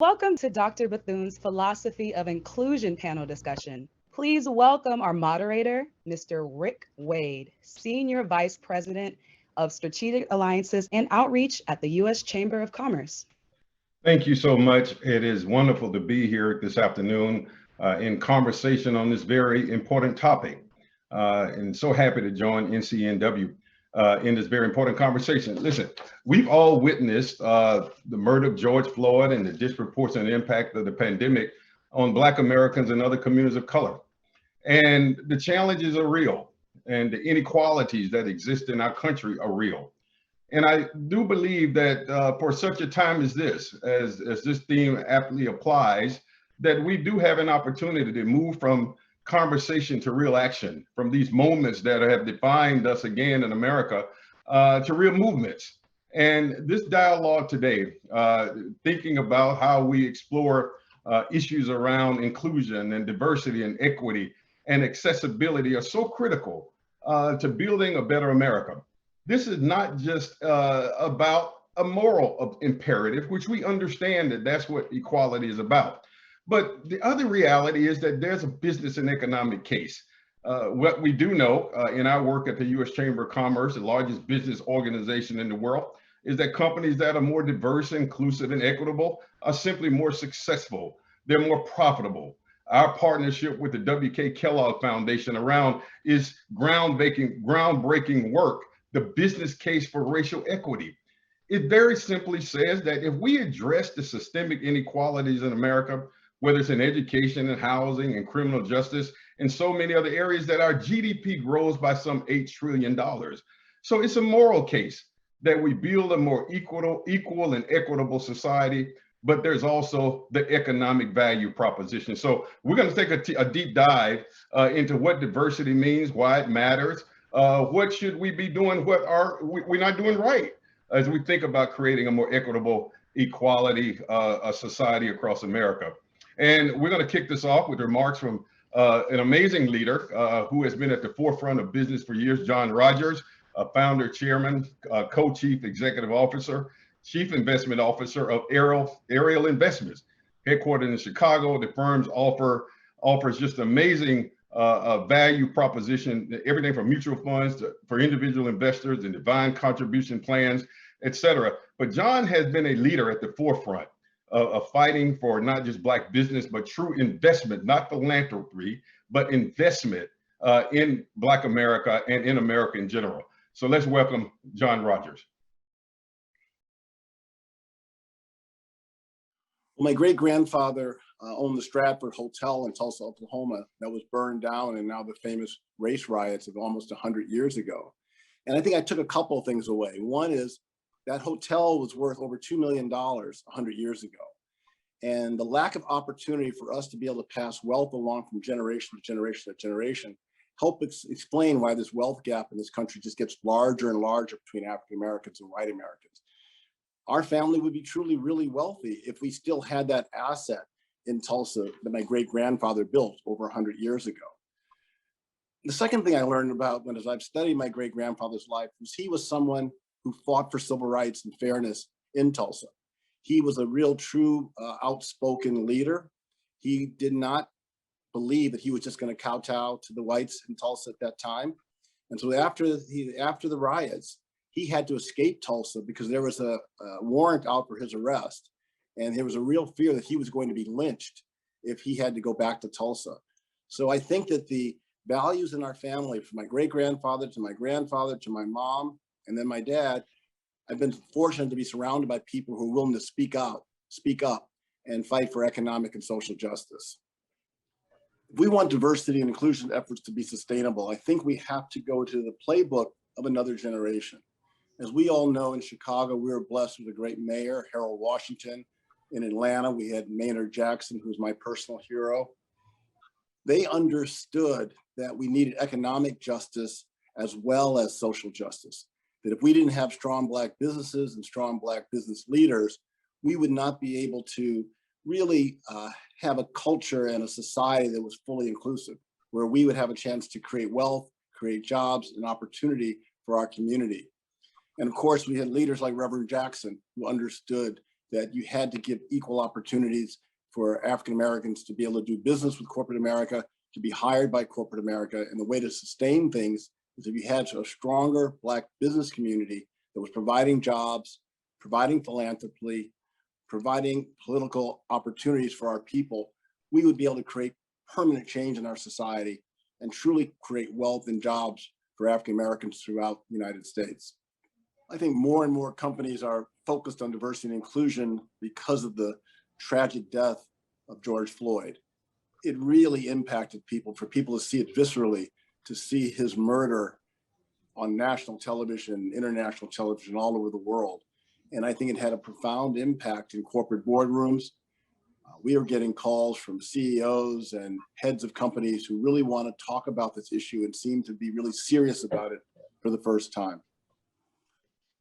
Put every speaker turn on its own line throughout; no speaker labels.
Welcome to Dr. Bethune's Philosophy of Inclusion panel discussion. Please welcome our moderator, Mr. Rick Wade, Senior Vice President of Strategic Alliances and Outreach at the U.S. Chamber of Commerce.
Thank you so much. It is wonderful to be here this afternoon in conversation on this very important topic. And so happy to join NCNW in this very important conversation. Listen, we've all witnessed the murder of George Floyd and the disproportionate impact of the pandemic on Black Americans and other communities of color. And the challenges are real, and the inequalities that exist in our country are real. And I do believe that for such a time as this, as this theme aptly applies, that we do have an opportunity to move from conversation to real action, from these moments that have defined us again in America to real movements. And this dialogue today, thinking about how we explore issues around inclusion and diversity and equity and accessibility are so critical to building a better America. This is not just about a moral imperative, which we understand that that's what equality is about. But the other reality is that there's a business and economic case. What we do know in our work at the U.S. Chamber of Commerce, the largest business organization in the world, is that companies that are more diverse, inclusive, and equitable are simply more successful. They're more profitable. Our partnership with the W.K. Kellogg Foundation around is groundbreaking work, the business case for racial equity. It very simply says that if we address the systemic inequalities in America, whether it's in education and housing and criminal justice and so many other areas, that our GDP grows by some $8 trillion. So it's a moral case that we build a more equal and equitable society, but there's also the economic value proposition. So we're going to take a deep dive into what diversity means, why it matters, what should we be doing, what are we not doing right, as we think about creating a more equitable equality society across America. And we're going to kick this off with remarks from an amazing leader who has been at the forefront of business for years, John Rogers, founder, chairman, co-chief executive officer, chief investment officer of Ariel Investments, headquartered in Chicago. The firm offers just amazing value proposition, everything from mutual funds for individual investors and defined contribution plans, et cetera. But John has been a leader at the forefront of fighting for not just Black business, but true investment, not philanthropy, but investment in Black America and in America in general. So let's welcome John Rogers.
Well, my great-grandfather owned the Stratford Hotel in Tulsa, Oklahoma, that was burned down, and now the famous race riots of almost 100 years ago. And I think I took a couple of things away. One is that hotel was worth over $2 million 100 years ago. And the lack of opportunity for us to be able to pass wealth along from generation to generation to generation help explain why this wealth gap in this country just gets larger and larger between African Americans and white Americans. Our family would be truly really wealthy if we still had that asset in Tulsa that my great-grandfather built over 100 years ago. The second thing I learned about as I've studied my great-grandfather's life was he was someone who fought for civil rights and fairness in Tulsa. He was a real true outspoken leader. He did not believe that he was just going to kowtow to the whites in Tulsa at that time. And so after the riots, he had to escape Tulsa because there was a warrant out for his arrest. And there was a real fear that he was going to be lynched if he had to go back to Tulsa. So I think that the values in our family, from my great-grandfather to my grandfather to my mom, and then my dad, I've been fortunate to be surrounded by people who are willing to speak up, and fight for economic and social justice. If we want diversity and inclusion efforts to be sustainable, I think we have to go to the playbook of another generation. As we all know, in Chicago, we were blessed with a great mayor, Harold Washington. In Atlanta, we had Maynard Jackson, who's my personal hero. They understood that we needed economic justice as well as social justice. That if we didn't have strong Black businesses and strong Black business leaders, we would not be able to really have a culture and a society that was fully inclusive, where we would have a chance to create wealth, create jobs and opportunity for our community. And of course, we had leaders like Reverend Jackson, who understood that you had to give equal opportunities for African Americans to be able to do business with corporate America, to be hired by corporate America. And the way to sustain things is if you had a stronger Black business community that was providing jobs, providing philanthropy, providing political opportunities for our people, we would be able to create permanent change in our society and truly create wealth and jobs for African Americans throughout the United States. I think more and more companies are focused on diversity and inclusion because of the tragic death of George Floyd. It really impacted people, for people to see it viscerally, to see his murder on national television, international television, all over the world. And I think it had a profound impact in corporate boardrooms. We are getting calls from CEOs and heads of companies who really want to talk about this issue and seem to be really serious about it for the first time.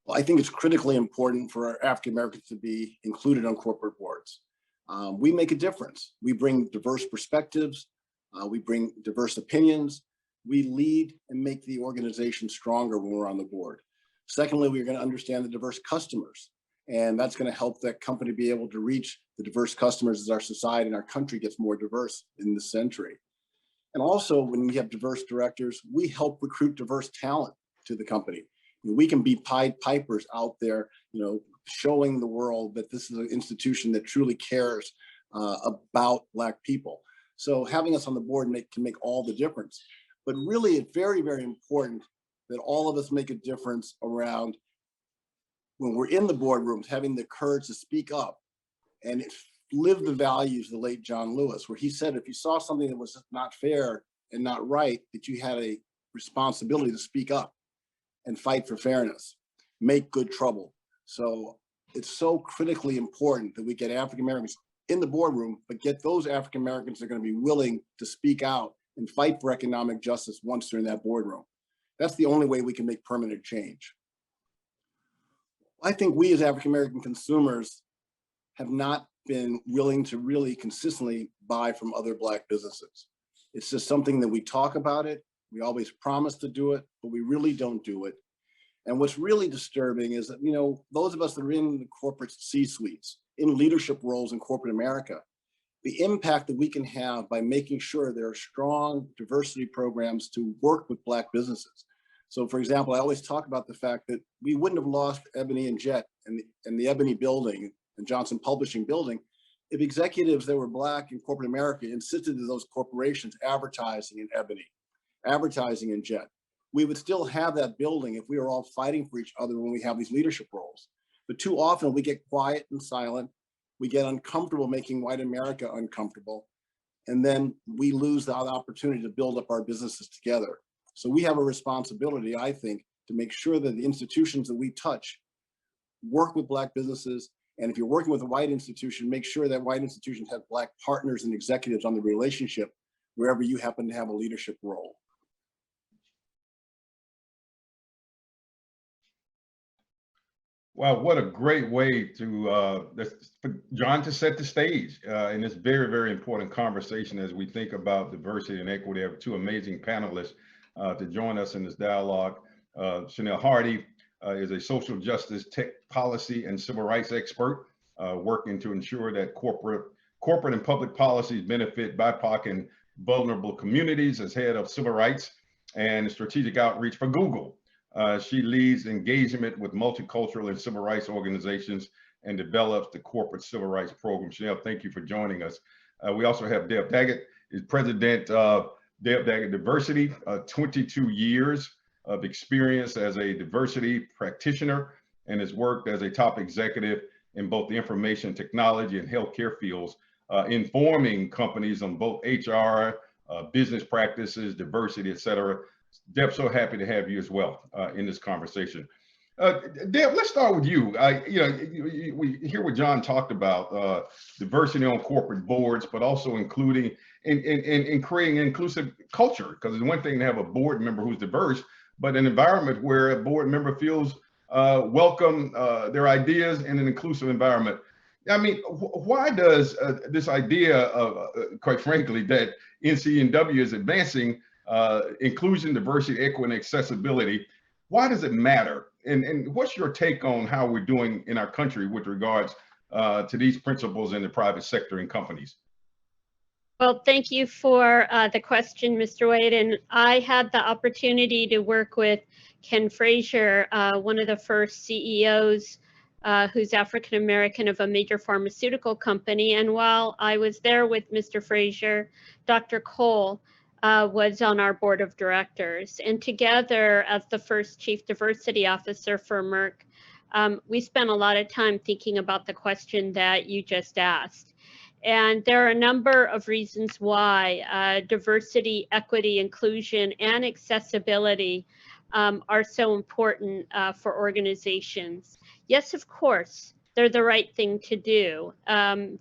Well, I think it's critically important for African Americans to be included on corporate boards. We make a difference. We bring diverse perspectives. We bring diverse opinions. We lead and make the organization stronger when we're on the board. Secondly, we're going to understand the diverse customers, and that's going to help that company be able to reach the diverse customers as our society and our country gets more diverse in this century. And also, when we have diverse directors, we help recruit diverse talent to the company. We can be Pied Pipers out there, showing the world that this is an institution that truly cares about Black people. So having us on the board can make all the difference. But really, it's very, very important that all of us make a difference around, when we're in the boardrooms, having the courage to speak up and live the values of the late John Lewis, where he said, if you saw something that was not fair and not right, that you had a responsibility to speak up and fight for fairness, make good trouble. So it's so critically important that we get African Americans in the boardroom, but get those African Americans that are going to be willing to speak out and fight for economic justice once they're in that boardroom. That's the only way we can make permanent change. I think we as African American consumers have not been willing to really consistently buy from other Black businesses. It's just something that we talk about it, we always promise to do it, but we really don't do it. And what's really disturbing is that, those of us that are in the corporate C-suites, in leadership roles in corporate America, the impact that we can have by making sure there are strong diversity programs to work with Black businesses. So for example, I always talk about the fact that we wouldn't have lost Ebony and Jet and the Ebony building and Johnson Publishing building if executives that were Black in corporate America insisted that those corporations advertising in Ebony, advertising in Jet. We would still have that building if we were all fighting for each other when we have these leadership roles. But too often we get quiet and silent. We get uncomfortable making white America uncomfortable. And then we lose the opportunity to build up our businesses together. So we have a responsibility, I think, to make sure that the institutions that we touch work with Black businesses. And if you're working with a white institution, make sure that white institutions have Black partners and executives on the relationship wherever you happen to have a leadership role.
Wow, what a great way to for John to set the stage in this very, very important conversation as we think about diversity and equity. I have two amazing panelists to join us in this dialogue. Chanelle Hardy is a social justice, tech policy, and civil rights expert working to ensure that corporate and public policies benefit BIPOC and vulnerable communities as head of civil rights and strategic outreach for Google. She leads engagement with multicultural and civil rights organizations and develops the corporate civil rights program. Chanelle, thank you for joining us. We also have Deb Dagit, is president of Deb Dagit Diversity, 22 years of experience as a diversity practitioner and has worked as a top executive in both the information technology and healthcare fields, informing companies on both HR, business practices, diversity, et cetera. Deb, so happy to have you as well in this conversation. Deb, let's start with you. We hear what John talked about, diversity on corporate boards, but also including in creating an inclusive culture, because it's one thing to have a board member who's diverse, but an environment where a board member feels welcome, their ideas in an inclusive environment. I mean, why does this idea of, quite frankly, that NCNW is advancing inclusion, diversity, equity, and accessibility, why does it matter? And what's your take on how we're doing in our country with regards to these principles in the private sector and companies?
Well, thank you for the question, Mr. Wade. And I had the opportunity to work with Ken Frazier, one of the first CEOs who's African American of a major pharmaceutical company. And while I was there with Mr. Frazier, Dr. Cole was on our board of directors. And together, as the first chief diversity officer for Merck, we spent a lot of time thinking about the question that you just asked. And there are a number of reasons why diversity, equity, inclusion, and accessibility are so important for organizations. Yes, of course, they're the right thing to do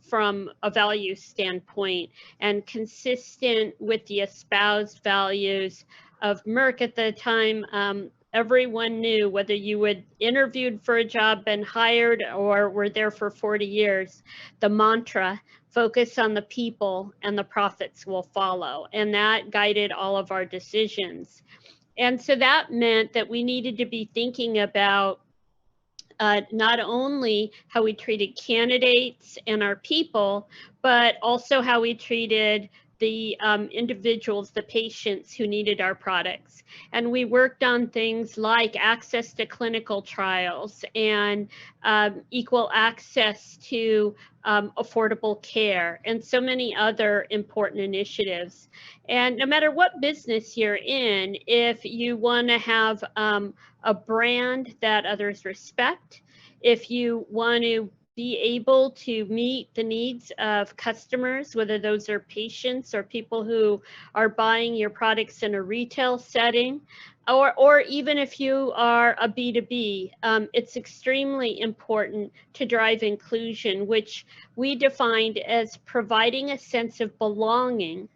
from a value standpoint and consistent with the espoused values of Merck at the time. Everyone knew whether you had interviewed for a job, been hired, or were there for 40 years, the mantra, focus on the people and the profits will follow. And that guided all of our decisions. And so that meant that we needed to be thinking about not only how we treated candidates and our people, but also how we treated the individuals, the patients who needed our products. And we worked on things like access to clinical trials and equal access to affordable care and so many other important initiatives. And no matter what business you're in, if you want to have a brand that others respect, if you want to be able to meet the needs of customers, whether those are patients or people who are buying your products in a retail setting, or even if you are a B2B, it's extremely important to drive inclusion, which we defined as providing a sense of belonging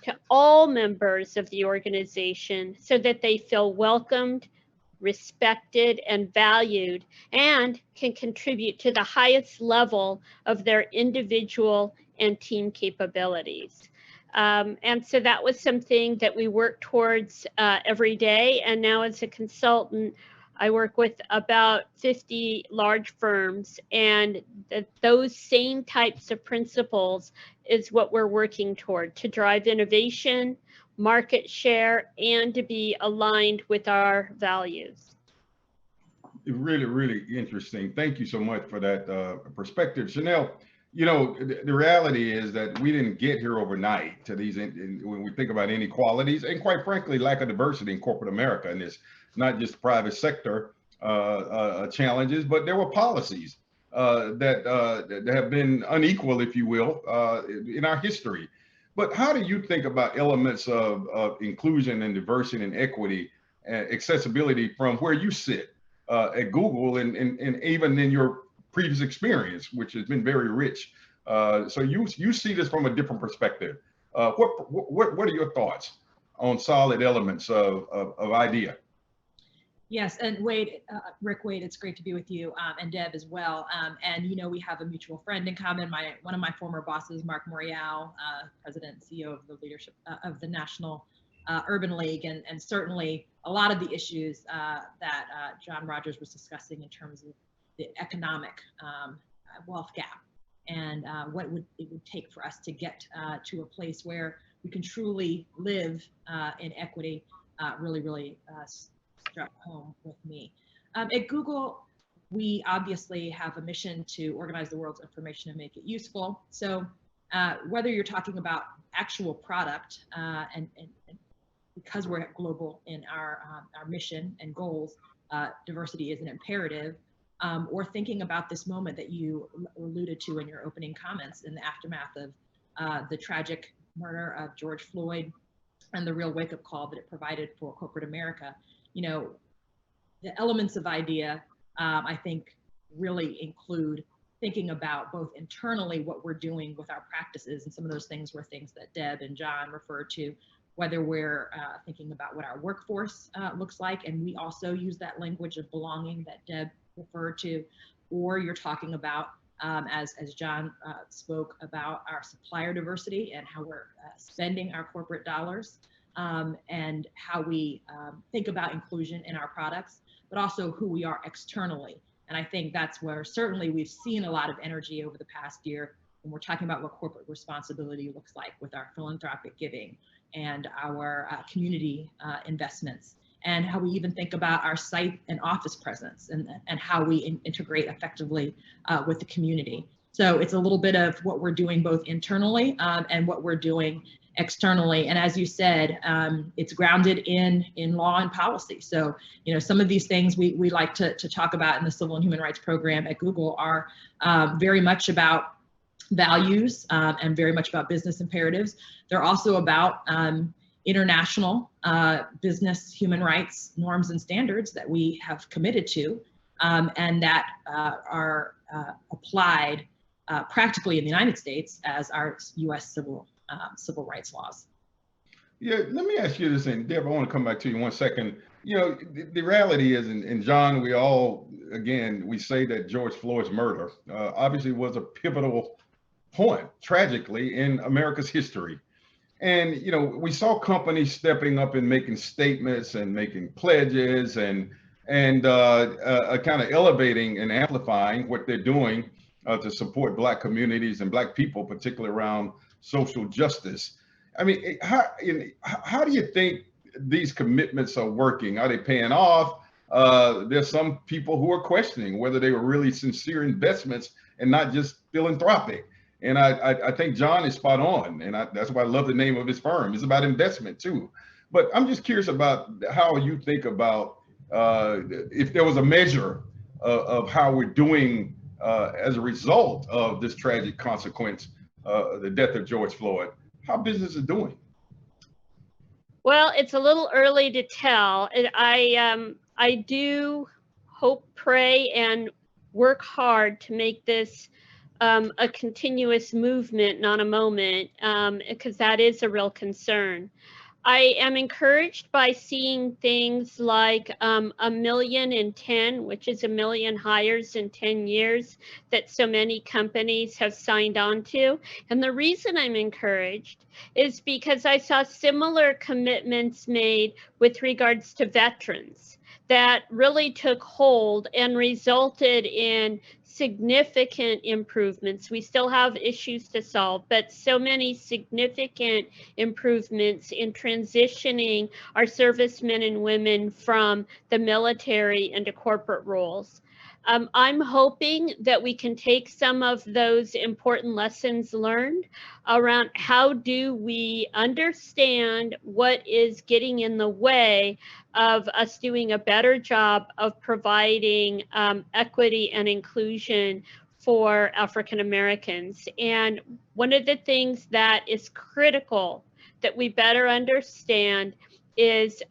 to all members of the organization so that they feel welcomed, respected, and valued, and can contribute to the highest level of their individual and team capabilities. And so that was something that we work towards every day. And now as a consultant, I work with about 50 large firms, and those same types of principles is what we're working toward to drive innovation, market share, and to be aligned with our values.
Really, really interesting. Thank you so much for that perspective. Chanelle, you know, the reality is that we didn't get here overnight to these, when we think about inequalities and quite frankly, lack of diversity in corporate America. And it's not just private sector challenges, but there were policies that have been unequal, if you will, in our history. But how do you think about elements of inclusion and diversity and equity and accessibility from where you sit at Google and even in your previous experience, which has been very rich? So you see this from a different perspective. What are your thoughts on solid elements of idea?
Yes, and Wade, Rick Wade, it's great to be with you, and Deb as well. And you know, we have a mutual friend in common. One of my former bosses, Mark Morial, President and CEO of the leadership of the National Urban League, and certainly a lot of the issues that John Rogers was discussing in terms of the economic wealth gap and what it would take for us to get to a place where we can truly live in equity really struck home with me. At Google, we obviously have a mission to organize the world's information and make it useful. So whether you're talking about actual product and because we're global in our mission and goals, diversity is an imperative, or thinking about this moment that you alluded to in your opening comments in the aftermath of the tragic murder of George Floyd and the real wake-up call that it provided for corporate America. You know, the elements of idea, I think, really include thinking about both internally what we're doing with our practices, and some of those things were things that Deb and John referred to, whether we're thinking about what our workforce looks like, and we also use that language of belonging that Deb referred to, or you're talking about, as John spoke about, our supplier diversity and how we're spending our corporate dollars, and how we think about inclusion in our products, but also who we are externally. And I think that's where certainly we've seen a lot of energy over the past year when we're talking about what corporate responsibility looks like with our philanthropic giving and our community investments, and how we even think about our site and office presence, and how we integrate effectively with the community. So it's a little bit of what we're doing both internally and what we're doing externally. And as you said, it's grounded in law and policy. So, you know, some of these things we like to talk about in the Civil and Human Rights program at Google are very much about values and very much about business imperatives. They're also about international business human rights norms and standards that we have committed to and that are applied practically in the United States as our U.S. civil rights laws.
Yeah, let me ask you this, and Deb, I want to come back to you 1 second. You know, the reality is, and John, we all, again, we say that George Floyd's murder obviously was a pivotal point, tragically, in America's history. And, you know, we saw companies stepping up and making statements and making pledges and kind of elevating and amplifying what they're doing to support Black communities and Black people, particularly around social justice. I mean, how do you think these commitments are working? Are they paying off? There's some people who are questioning whether they were really sincere investments and not just philanthropic. And I think John is spot on, and that's why I love the name of his firm. It's about investment too. But I'm just curious about how you think about if there was a measure of how we're doing as a result of this tragic consequence, the death of George Floyd, how business is doing.
Well, it's a little early to tell. I do hope, pray, and work hard to make this a continuous movement, not a moment, because that is a real concern. I am encouraged by seeing things like 1,000,000 in 10, which is 1,000,000 hires in 10 years that so many companies have signed on to. And the reason I'm encouraged is because I saw similar commitments made with regards to veterans that really took hold and resulted in significant improvements. We still have issues to solve, but so many significant improvements in transitioning our servicemen and women from the military into corporate roles. I'm hoping that we can take some of those important lessons learned around how do we understand what is getting in the way of us doing a better job of providing equity and inclusion for African Americans. And one of the things that is critical that we better understand is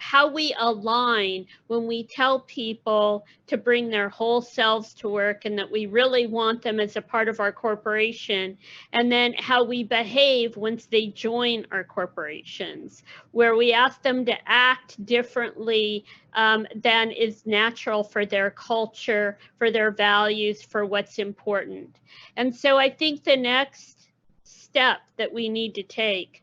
how we align when we tell people to bring their whole selves to work and that we really want them as a part of our corporation, and then how we behave once they join our corporations, where we ask them to act differently than is natural for their culture, for their values, for what's important. And so I think the next step that we need to take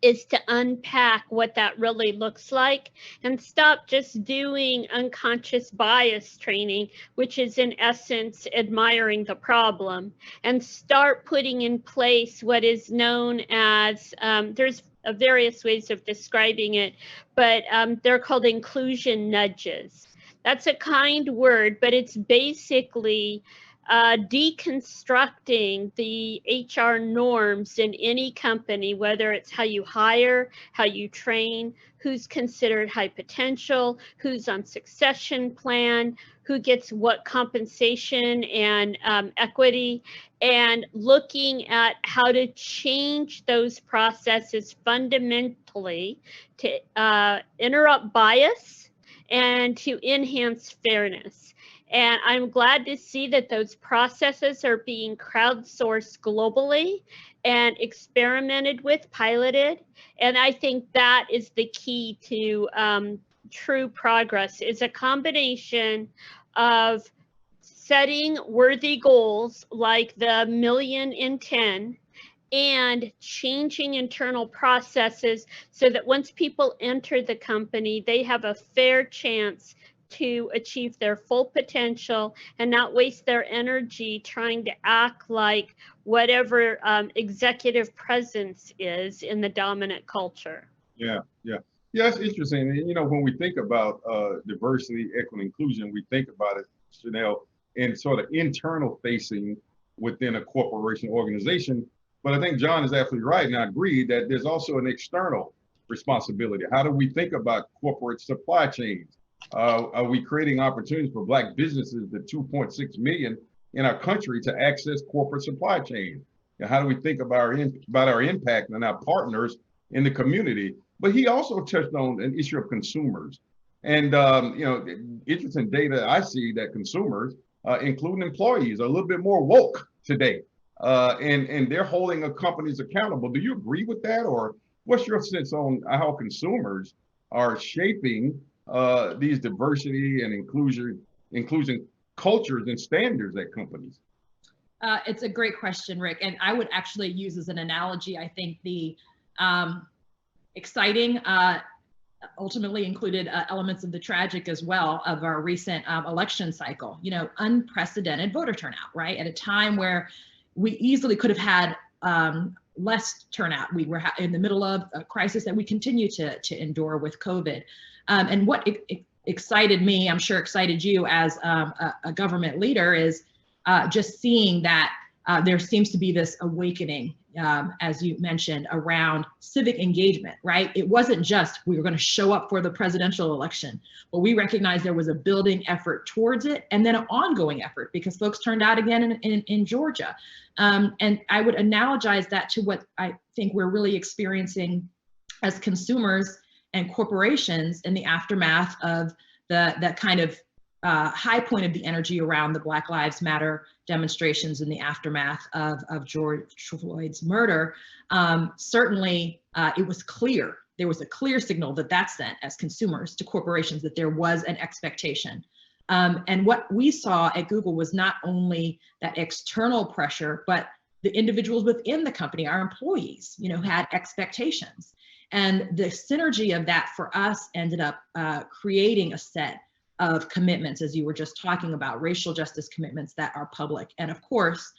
is to unpack what that really looks like and stop just doing unconscious bias training, which is in essence admiring the problem, and start putting in place what is known as, there's various ways of describing it, but they're called inclusion nudges. That's a kind word, but it's basically deconstructing the HR norms in any company, whether it's how you hire, how you train, who's considered high potential, who's on succession plan, who gets what compensation and equity, and looking at how to change those processes fundamentally to interrupt bias and to enhance fairness. And I'm glad to see that those processes are being crowdsourced globally and experimented with, piloted. And I think that is the key to true progress, is a combination of setting worthy goals like the 1,000,000 in 10 and changing internal processes so that once people enter the company, they have a fair chance to achieve their full potential and not waste their energy trying to act like whatever executive presence is in the dominant culture.
Yeah, yeah. Yeah, it's interesting. And, when we think about diversity, equity, inclusion, we think about it, Chanelle, in sort of internal facing within a corporation organization. But I think John is absolutely right, and I agree that there's also an external responsibility. How do we think about corporate supply chains? Are we creating opportunities for Black businesses, the 2.6 million in our country, to access corporate supply chains? And how do we think about our impact and our partners in the community? But he also touched on an issue of consumers. And, interesting data I see that consumers, including employees, are a little bit more woke today. And they're holding companies accountable. Do you agree with that? Or what's your sense on how consumers are shaping these diversity and inclusion cultures and standards at companies?
It's a great question, Rick. And I would actually use as an analogy, I think the exciting, ultimately included elements of the tragic as well of our recent election cycle. Unprecedented voter turnout, right? At a time where we easily could have had less turnout. We were in the middle of a crisis that we continue to endure with COVID. And what excited me, I'm sure excited you as a government leader, is just seeing that there seems to be this awakening, as you mentioned, around civic engagement, right? It wasn't just we were going to show up for the presidential election, but we recognized there was a building effort towards it, and then an ongoing effort because folks turned out again in Georgia. And I would analogize that to what I think we're really experiencing as consumers and corporations in the aftermath of that kind of high point of the energy around the Black Lives Matter demonstrations in the aftermath of George Floyd's murder. Certainly, it was clear. There was a clear signal that sent as consumers to corporations that there was an expectation. And what we saw at Google was not only that external pressure, but the individuals within the company, our employees, had expectations. And the synergy of that for us ended up creating a set of commitments, as you were just talking about, racial justice commitments that are public. And of course,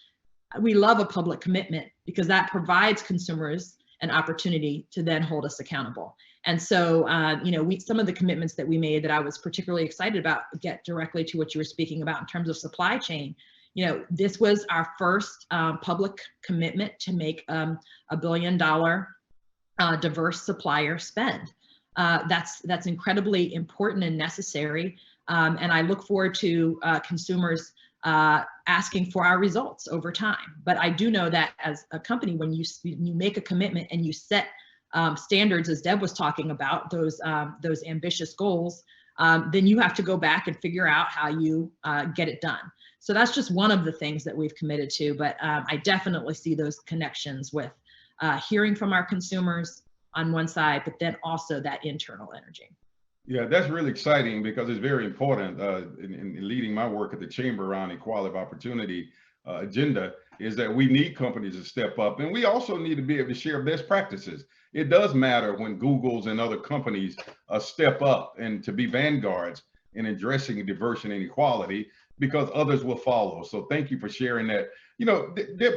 we love a public commitment because that provides consumers an opportunity to then hold us accountable. And so, some of the commitments that we made that I was particularly excited about get directly to what you were speaking about in terms of supply chain. This was our first public commitment to make a $1 billion diverse supplier spend. That's incredibly important and necessary. And I look forward to consumers asking for our results over time. But I do know that as a company, when you make a commitment and you set standards, as Deb was talking about, those ambitious goals, then you have to go back and figure out how you get it done. So that's just one of the things that we've committed to. But I definitely see those connections with hearing from our consumers on one side, but then also that internal energy.
Yeah, that's really exciting because it's very important in leading my work at the Chamber around equality of opportunity agenda is that we need companies to step up, and we also need to be able to share best practices. It does matter when Google's and other companies step up and to be vanguards in addressing diversity and equality, because others will follow. So thank you for sharing that.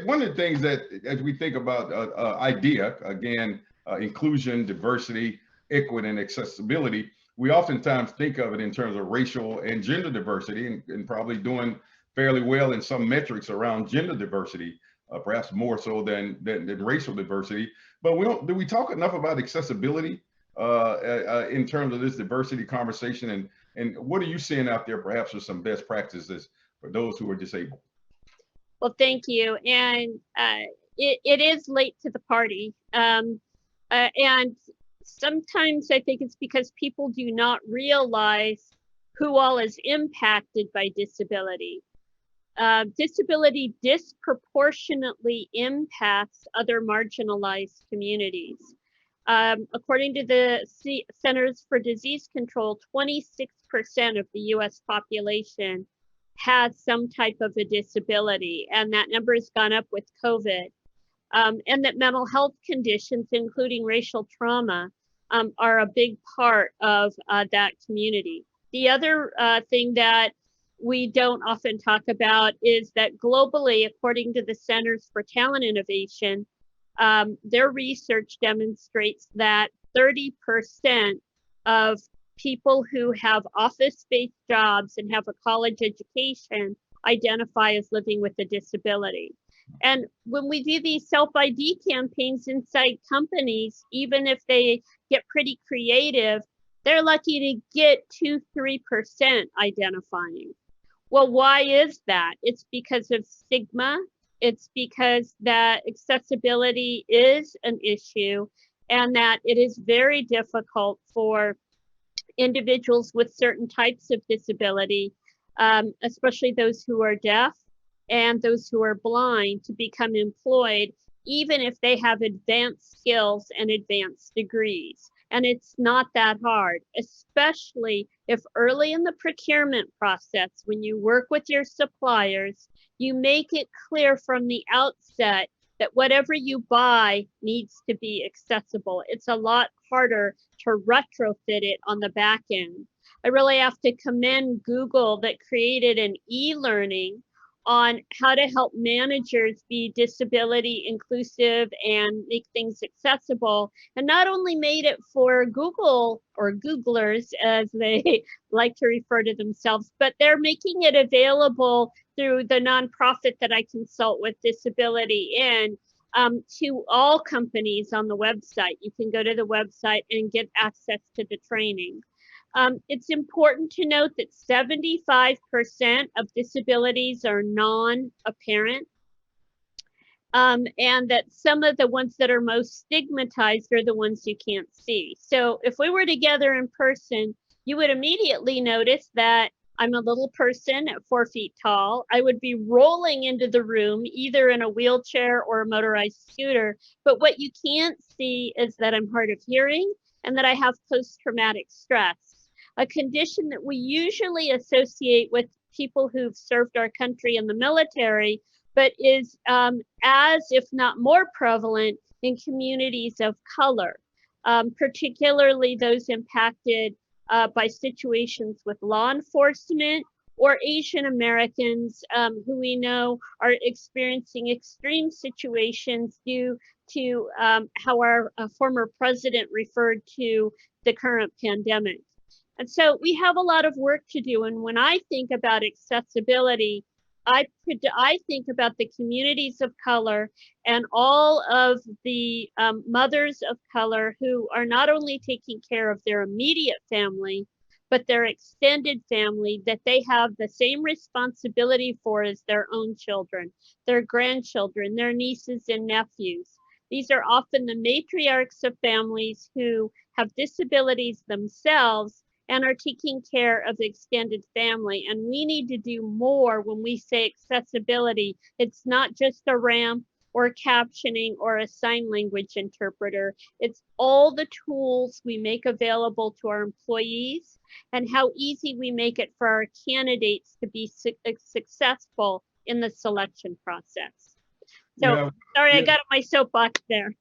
One of the things that, as we think about IDEA, again, inclusion, diversity, equity, and accessibility, we oftentimes think of it in terms of racial and gender diversity, and probably doing fairly well in some metrics around gender diversity, perhaps more so than racial diversity. But do we talk enough about accessibility in terms of this diversity conversation? And what are you seeing out there, perhaps, with some best practices for those who are disabled?
Well, thank you. And it is late to the party. And sometimes I think it's because people do not realize who all is impacted by disability. Disability disproportionately impacts other marginalized communities. According to the Centers for Disease Control, 26% of the US population has some type of a disability, and that number has gone up with COVID. And that mental health conditions, including racial trauma, are a big part of that community. The other thing that we don't often talk about is that globally, according to the Centers for Talent Innovation, their research demonstrates that 30% of people who have office-based jobs and have a college education identify as living with a disability. And when we do these self-ID campaigns inside companies, even if they get pretty creative, they're lucky to get 2-3% identifying. Well, why is that? It's because of stigma. It's because that accessibility is an issue and that it is very difficult for individuals with certain types of disability, especially those who are deaf and those who are blind, to become employed, even if they have advanced skills and advanced degrees. And it's not that hard, especially if early in the procurement process, when you work with your suppliers, you make it clear from the outset that whatever you buy needs to be accessible. It's a lot harder to retrofit it on the back end. I really have to commend Google that created an e-learning on how to help managers be disability inclusive and make things accessible, and not only made it for Google or Googlers, as they like to refer to themselves, but they're making it available through the nonprofit that I consult with, Disability In, to all companies on the website. You can go to the website and get access to the training. It's important to note that 75% of disabilities are non-apparent, and that some of the ones that are most stigmatized are the ones you can't see. So if we were together in person, you would immediately notice that I'm a little person at 4 feet tall. I would be rolling into the room, either in a wheelchair or a motorized scooter. But what you can't see is that I'm hard of hearing and that I have post-traumatic stress, a condition that we usually associate with people who've served our country in the military, but is as, if not more prevalent in communities of color, particularly those impacted by situations with law enforcement or Asian Americans who we know are experiencing extreme situations due to how our former president referred to the current pandemic. And so we have a lot of work to do. And when I think about accessibility, I think about the communities of color and all of the mothers of color who are not only taking care of their immediate family, but their extended family that they have the same responsibility for as their own children, their grandchildren, their nieces and nephews. These are often the matriarchs of families who have disabilities themselves and are taking care of the extended family. And we need to do more when we say accessibility. It's not just a ramp or captioning or a sign language interpreter. It's all the tools we make available to our employees and how easy we make it for our candidates to be successful in the selection process. So,
Well,
sorry,
yeah.
I got my soapbox there.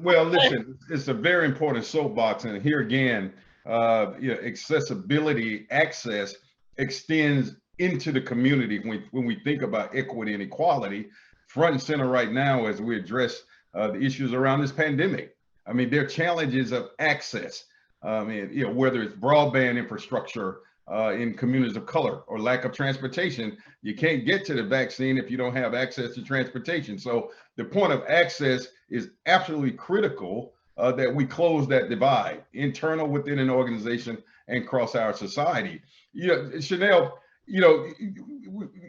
Well, listen, it's a very important soapbox, and here again, accessibility, access extends into the community. When we think about equity and equality, front and center right now as we address the issues around this pandemic. I mean, there are challenges of access. Whether it's broadband infrastructure in communities of color or lack of transportation, you can't get to the vaccine if you don't have access to transportation. So the point of access is absolutely critical that we close that divide, internal within an organization and across our society. Chanelle,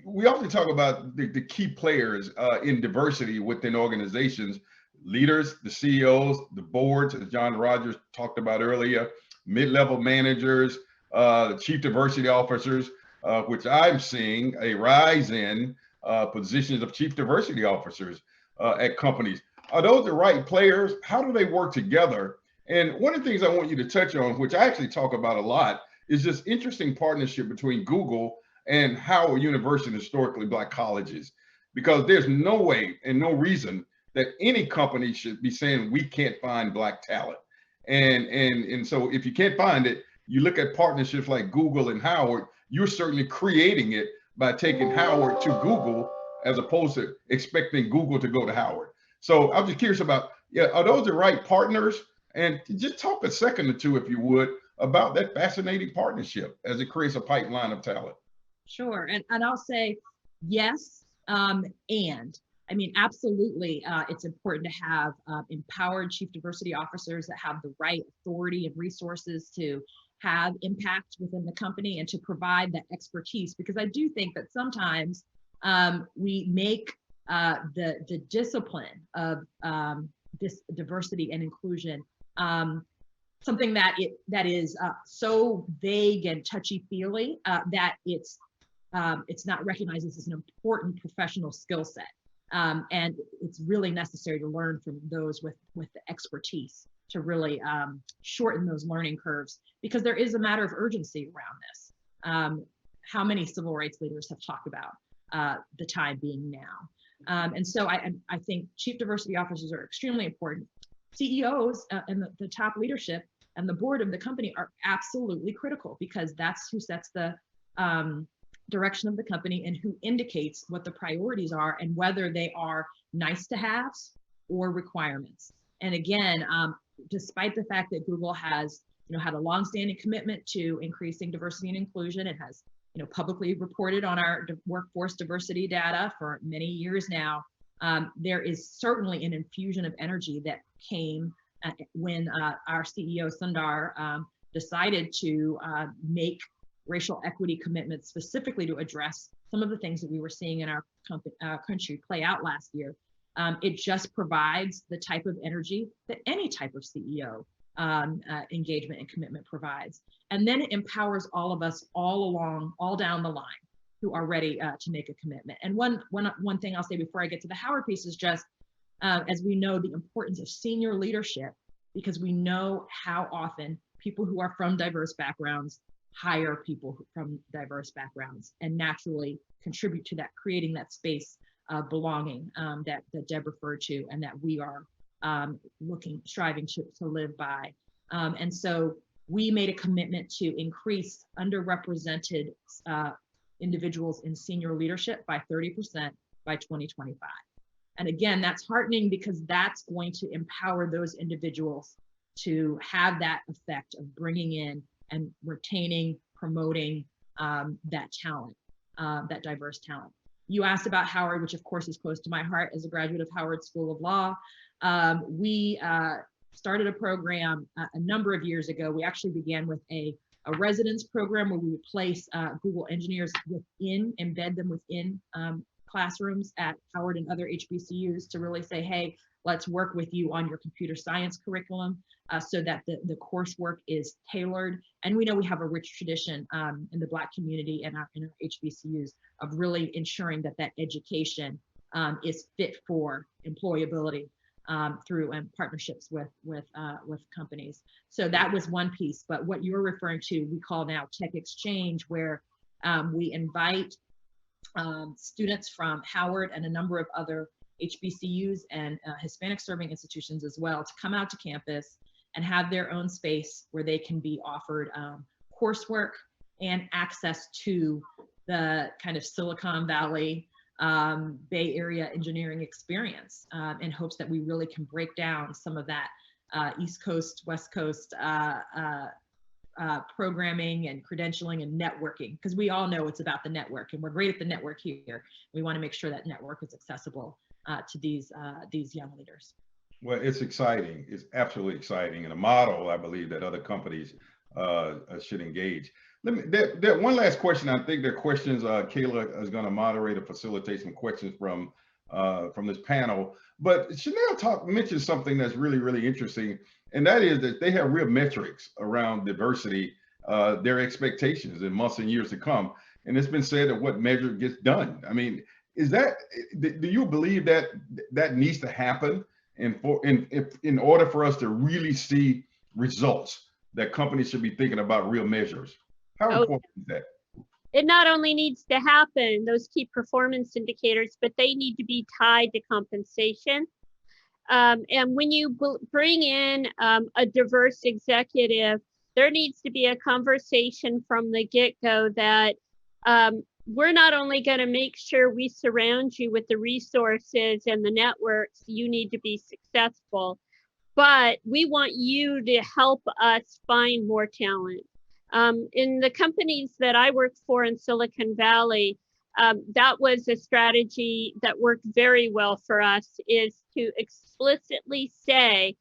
we often talk about the key players in diversity within organizations, leaders, the CEOs, the boards, as John Rogers talked about earlier, mid-level managers, chief diversity officers, which I'm seeing a rise in positions of chief diversity officers at companies. Are those the right players? How do they work together? And one of the things I want you to touch on, which I actually talk about a lot, is this interesting partnership between Google and Howard University and historically Black colleges, because there's no way and no reason that any company should be saying we can't find Black talent. And so if you can't find it, you look at partnerships like Google and Howard, you're certainly creating it by taking Howard to Google as opposed to expecting Google to go to Howard. So I'm just curious about, yeah, are those the right partners? And just talk a second or two, if you would, about that fascinating partnership as it creates a pipeline of talent.
Sure, and I'll say yes, and I mean, absolutely, it's important to have empowered chief diversity officers that have the right authority and resources to have impact within the company and to provide that expertise, because I do think that sometimes we make the discipline of this diversity and inclusion something that is so vague and touchy-feely that it's not recognized as an important professional skill set. And it's really necessary to learn from those with the expertise to really shorten those learning curves, because there is a matter of urgency around this. How many civil rights leaders have talked about the time being now? And so I think chief diversity officers are extremely important. CEOs and the top leadership and the board of the company are absolutely critical, because that's who sets the direction of the company and who indicates what the priorities are and whether they are nice to haves or requirements. And again, despite the fact that Google has had a longstanding commitment to increasing diversity and inclusion, it has publicly reported on our workforce diversity data for many years now. There is certainly an infusion of energy that came when our CEO Sundar decided to make racial equity commitments specifically to address some of the things that we were seeing in our country play out last year. It just provides the type of energy that any type of CEO engagement and commitment provides. And then it empowers all of us all down the line who are ready to make a commitment. And one thing I'll say before I get to the Howard piece is just, as we know, the importance of senior leadership, because we know how often people who are from diverse backgrounds hire people from diverse backgrounds and naturally contribute to that, creating that space of belonging that Deb referred to and that we are striving to live by. And so we made a commitment to increase underrepresented individuals in senior leadership by 30% by 2025. And again, that's heartening, because that's going to empower those individuals to have that effect of bringing in and retaining, promoting that talent, that diverse talent. You asked about Howard, which of course is close to my heart as a graduate of Howard School of Law. We started a program a number of years ago. We actually began with a residence program where we would place Google engineers embed them within classrooms at Howard and other HBCUs to really say, hey, let's work with you on your computer science curriculum so that the coursework is tailored. And we know we have a rich tradition in the Black community and in our HBCUs of really ensuring that education is fit for employability through partnerships with companies. So that was one piece. But what you're referring to, we call now Tech Exchange, where we invite students from Howard and a number of other HBCUs and Hispanic serving institutions as well to come out to campus and have their own space where they can be offered coursework and access to the kind of Silicon Valley, Bay Area engineering experience in hopes that we really can break down some of that East Coast, West Coast programming and credentialing and networking, because we all know it's about the network, and we're great at the network here. We want to make sure that network is accessible to these young leaders.
Well, it's exciting. It's absolutely exciting, and a model I believe that other companies should engage. There one last question. I think there are questions. Kayla is going to moderate or facilitate some questions from this panel. But Chanelle mentioned something that's really, really interesting, and that is that they have real metrics around diversity, their expectations in months and years to come. And it's been said that what measure gets done. I mean, do you believe that needs to happen in order for us to really see results, that companies should be thinking about real measures? How important is that?
It not only needs to happen, those key performance indicators, but they need to be tied to compensation. And when you bring in a diverse executive, there needs to be a conversation from the get-go that we're not only going to make sure we surround you with the resources and the networks you need to be successful, but we want you to help us find more talent. In the companies that I worked for in Silicon Valley, that was a strategy that worked very well for us, is to explicitly say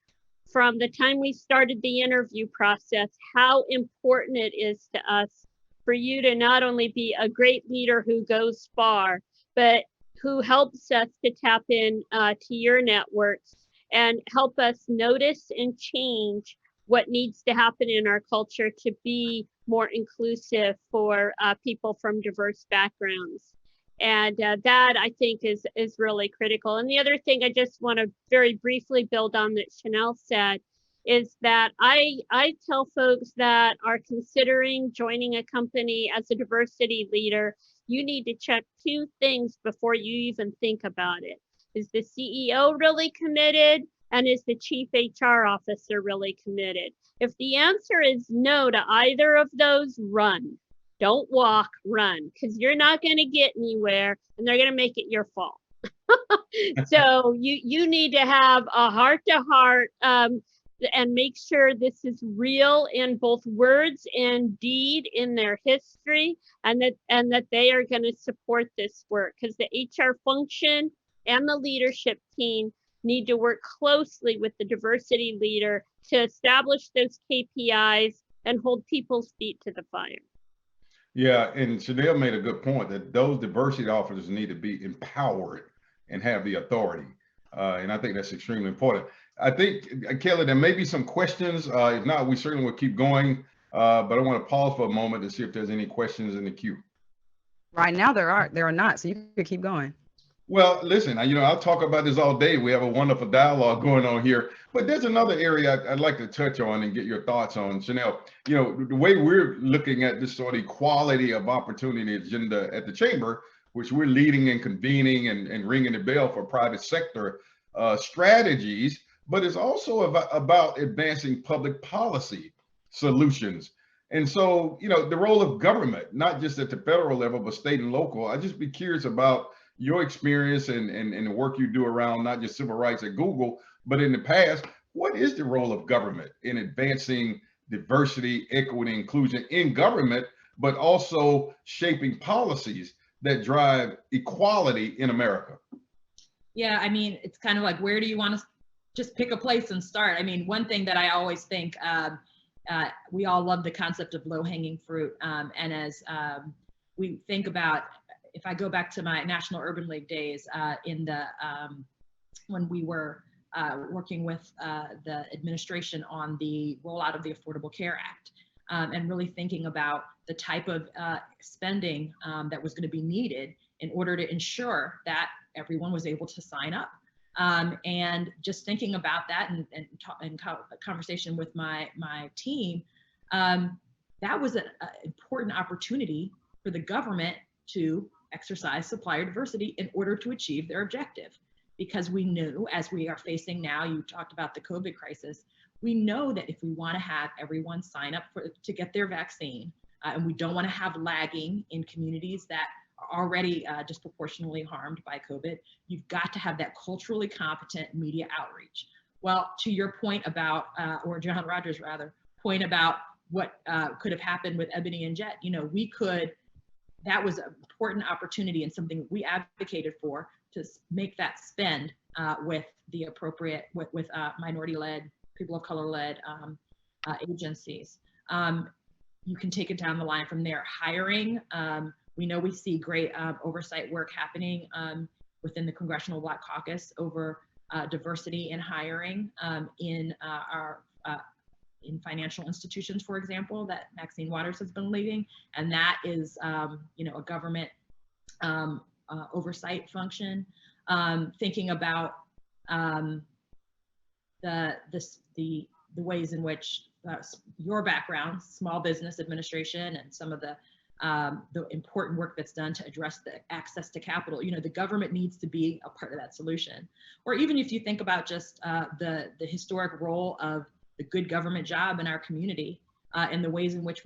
from the time we started the interview process how important it is to us for you to not only be a great leader who goes far, but who helps us to tap in to your networks and help us notice and change what needs to happen in our culture to be more inclusive for people from diverse backgrounds. And that, I think, is really critical. And the other thing I just want to very briefly build on that Chanelle said is that I tell folks that are considering joining a company as a diversity leader, you need to check two things before you even think about it. Is the CEO really committed? And is the chief HR officer really committed? If the answer is no to either of those, run. Don't walk, run, because you're not going to get anywhere and they're going to make it your fault. So you need to have a heart-to-heart and make sure this is real in both words and deed in their history, and that they are going to support this work, because the HR function and the leadership team need to work closely with the diversity leader to establish those KPIs and hold people's feet to the fire.
Yeah, and Chanelle made a good point that those diversity officers need to be empowered and have the authority. And I think that's extremely important. I think, Kelly, there may be some questions. If not, we certainly will keep going. But I want to pause for a moment to see if there's any questions in the queue.
Right now, there are not, so you could keep going.
Well, listen, I'll talk about this all day. We have a wonderful dialogue going on here, but there's another area I'd like to touch on and get your thoughts on, Chanelle. The way we're looking at this sort of equality of opportunity agenda at the chamber, which we're leading and convening and ringing the bell for private sector strategies, but it's also about advancing public policy solutions. And so, the role of government, not just at the federal level, but state and local. I'd just be curious about your experience and the work you do around not just civil rights at Google, but in the past. What is the role of government in advancing diversity, equity, inclusion in government, but also shaping policies that drive equality in America?
Yeah, it's kind of like, where do you want to just pick a place and start? One thing that I always think, we all love the concept of low-hanging fruit. And as we think about, if I go back to my National Urban League days when we were working with the administration on the rollout of the Affordable Care Act, and really thinking about the type of spending that was going to be needed in order to ensure that everyone was able to sign up. And just thinking about that and conversation with my team, that was an important opportunity for the government to exercise supplier diversity in order to achieve their objective. Because we knew, as we are facing now, you talked about the COVID crisis, we know that if we want to have everyone sign up to get their vaccine, and we don't want to have lagging in communities that are already disproportionately harmed by COVID, you've got to have that culturally competent media outreach. Well, to your point about, or John Rogers' rather, point about what could have happened with Ebony and Jet, that was an important opportunity and something we advocated for, to make that spend with the appropriate, with minority-led, people of color-led agencies. You can take it down the line from there. Hiring, we know we see great oversight work happening within the Congressional Black Caucus over diversity in hiring in financial institutions, for example, that Maxine Waters has been leading. And that is, a government oversight function. Thinking about the ways in which your background, small business administration, and some of the important work that's done to address the access to capital, the government needs to be a part of that solution. Or even if you think about just the historic role of the good government job in our community, and the ways in which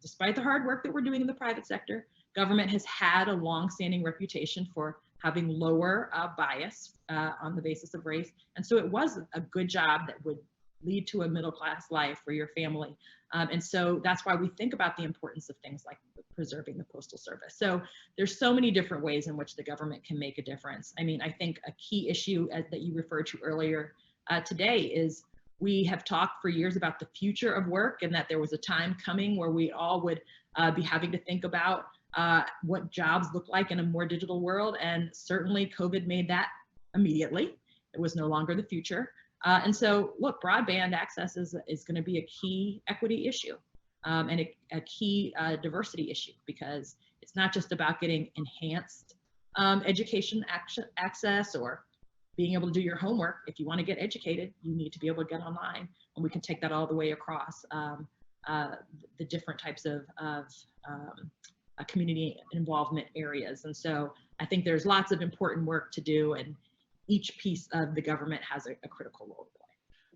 despite the hard work that we're doing in the private sector, government has had a long-standing reputation for having lower bias on the basis of race. And so it was a good job that would lead to a middle-class life for your family. And so that's why we think about the importance of things like preserving the Postal Service. So there's so many different ways in which the government can make a difference. I mean, I think a key issue that you referred to earlier today is we have talked for years about the future of work, and that there was a time coming where we all would be having to think about what jobs look like in a more digital world. And certainly COVID made that immediately. It was no longer the future. And so look, broadband access is going to be a key equity issue and a key diversity issue, because it's not just about getting enhanced education access or being able to do your homework. If you want to get educated, you need to be able to get online, and we can take that all the way across the different types of community involvement areas. And so I think there's lots of important work to do, and each piece of the government has a critical role to play.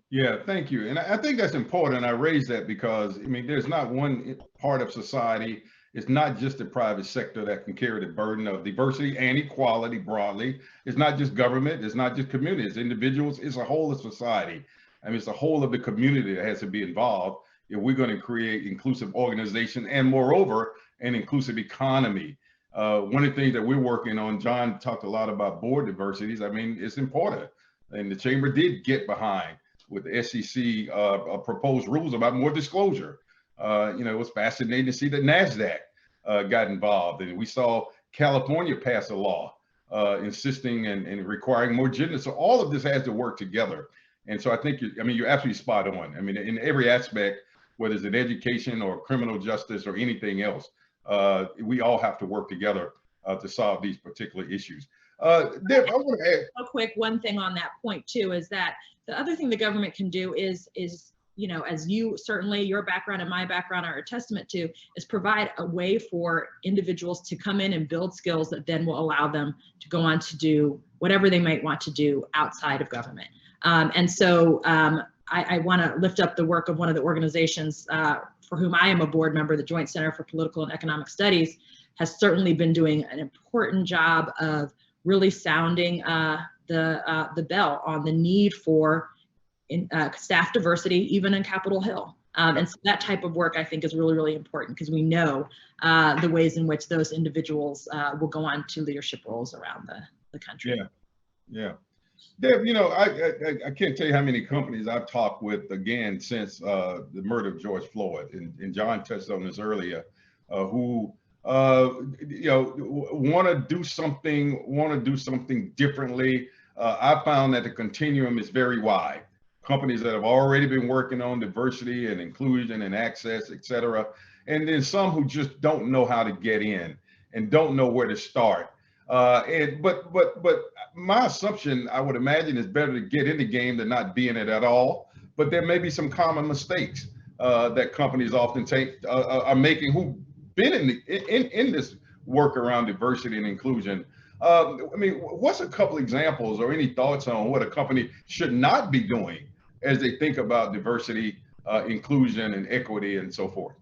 Yeah, thank you. And I think that's important. I raise that because, I mean, there's not one part of society, it's not just the private sector that can carry the burden of diversity and equality broadly. It's not just government, it's not just communities, individuals, it's a whole of society. I mean, it's the whole of the community that has to be involved if we're going to create inclusive organization and, moreover, an inclusive economy. One of the things that we're working on, John talked a lot about board diversities. I mean, it's important. And the chamber did get behind with the SEC proposed rules about more disclosure. It was fascinating to see that NASDAQ got involved. And we saw California pass a law insisting and requiring more gender. So all of this has to work together. And so I think, you're absolutely spot on. I mean, in every aspect, whether it's in education or criminal justice or anything else, we all have to work together to solve these particular issues. Deb, I want to add
real quick, one thing on that point too, is that the other thing the government can do is, as you, certainly your background and my background are a testament to, is provide a way for individuals to come in and build skills that then will allow them to go on to do whatever they might want to do outside of government. And so I want to lift up the work of one of the organizations for whom I am a board member. The Joint Center for Political and Economic Studies has certainly been doing an important job of really sounding the bell on the need for staff diversity, even in Capitol Hill. And so that type of work, I think, is really, really important, because we know the ways in which those individuals will go on to leadership roles around the country.
Yeah. Deb, I can't tell you how many companies I've talked with, again, since the murder of George Floyd, and John touched on this earlier, who want to do something differently. I found that the continuum is very wide. Companies that have already been working on diversity and inclusion and access, et cetera, and then some who just don't know how to get in and don't know where to start. But my assumption, I would imagine, is better to get in the game than not be in it at all. But there may be some common mistakes that companies often are making, who've been in this work around diversity and inclusion. What's a couple examples or any thoughts on what a company should not be doing as they think about diversity, inclusion, and equity, and so forth?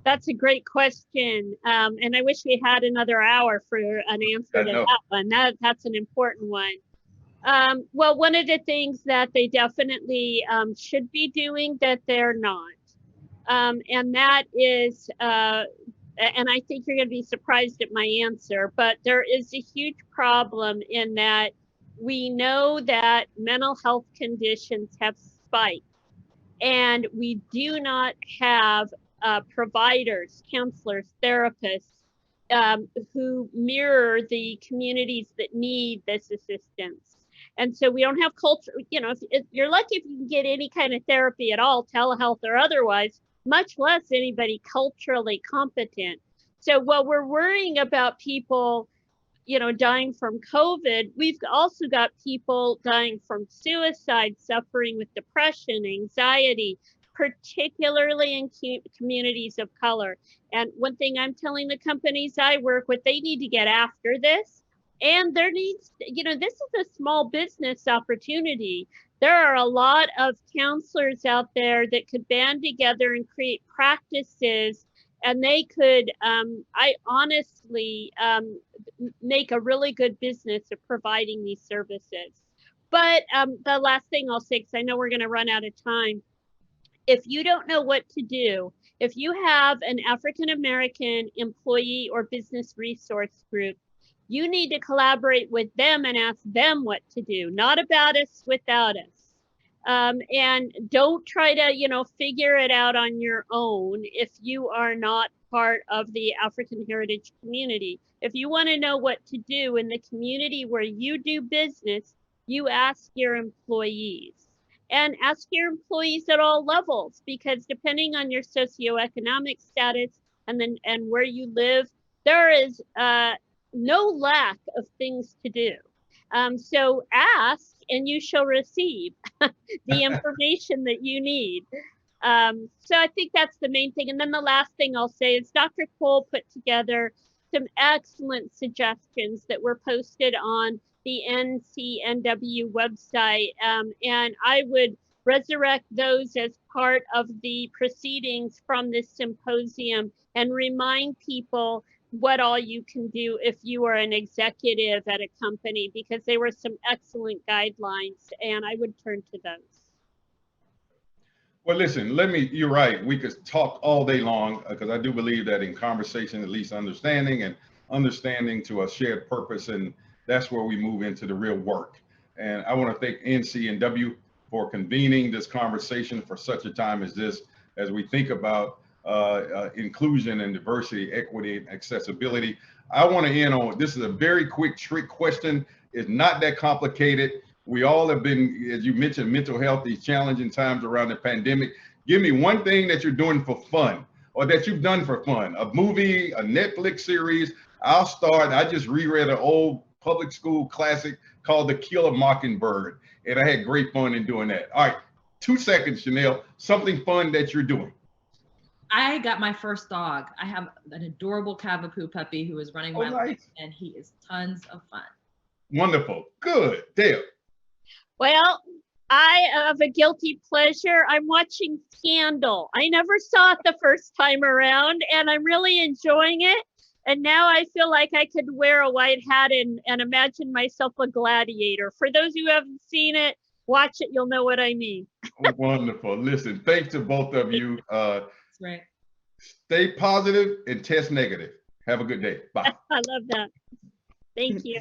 That's a great question. And I wish we had another hour for an answer to that one. That's an important one. Well, one of the things that they definitely should be doing that they're not, and that is, and I think you're going to be surprised at my answer, but there is a huge problem in that we know that mental health conditions have spiked, and we do not have providers, counselors, therapists who mirror the communities that need this assistance. And so we don't have culture, if you're lucky if you can get any kind of therapy at all, telehealth or otherwise, much less anybody culturally competent. So while we're worrying about people, dying from COVID, we've also got people dying from suicide, suffering with depression, anxiety, particularly in communities of color. And one thing I'm telling the companies I work with, they need to get after this. And there needs, this is a small business opportunity There are a lot of counselors out there that could band together and create practices, and they could, I honestly, make a really good business of providing these services. But the last thing I'll say, because I know we're going to run out of time, if you don't know what to do, if you have an African American employee or business resource group, you need to collaborate with them and ask them what to do, not about us, without us. And don't try to, figure it out on your own if you are not part of the African heritage community. If you want to know what to do in the community where you do business, you ask your employees. And ask your employees at all levels, because depending on your socioeconomic status and where you live, there is no lack of things to do. So ask and you shall receive the information that you need. So I think that's the main thing. And then the last thing I'll say is Dr. Cole put together some excellent suggestions that were posted on the NCNW website. And I would resurrect those as part of the proceedings from this symposium and remind people what all you can do if you are an executive at a company, because they were some excellent guidelines, and I would turn to those.
Well, listen, you're right. We could talk all day long, because I do believe that in conversation, at least understanding to a shared purpose, and that's where we move into the real work. And I want to thank NCNW for convening this conversation for such a time as this, as we think about inclusion and diversity, equity, and accessibility. I want to end on, this is a very quick trick question. It's not that complicated. We all have been, as you mentioned, mental health, these challenging times around the pandemic. Give me one thing that you're doing for fun, or that you've done for fun, a movie, a Netflix series. I'll start. I just reread an old public school classic called The Kill a Mockingbird, and I had great fun in doing that. All right, 2 seconds, Chanelle, something fun that you're doing.
I got my first dog. I have an adorable Cavapoo puppy who is running my life, and he is tons of fun.
Wonderful. Good. Dale.
Well, I have a guilty pleasure. I'm watching Scandal. I never saw it the first time around, and I'm really enjoying it. And now I feel like I could wear a white hat and imagine myself a gladiator. For those who haven't seen it, watch it. You'll know what I mean.
Wonderful. Listen, thanks to both of you.
That's right.
Stay positive and test negative. Have a good day. Bye.
I love that. Thank you.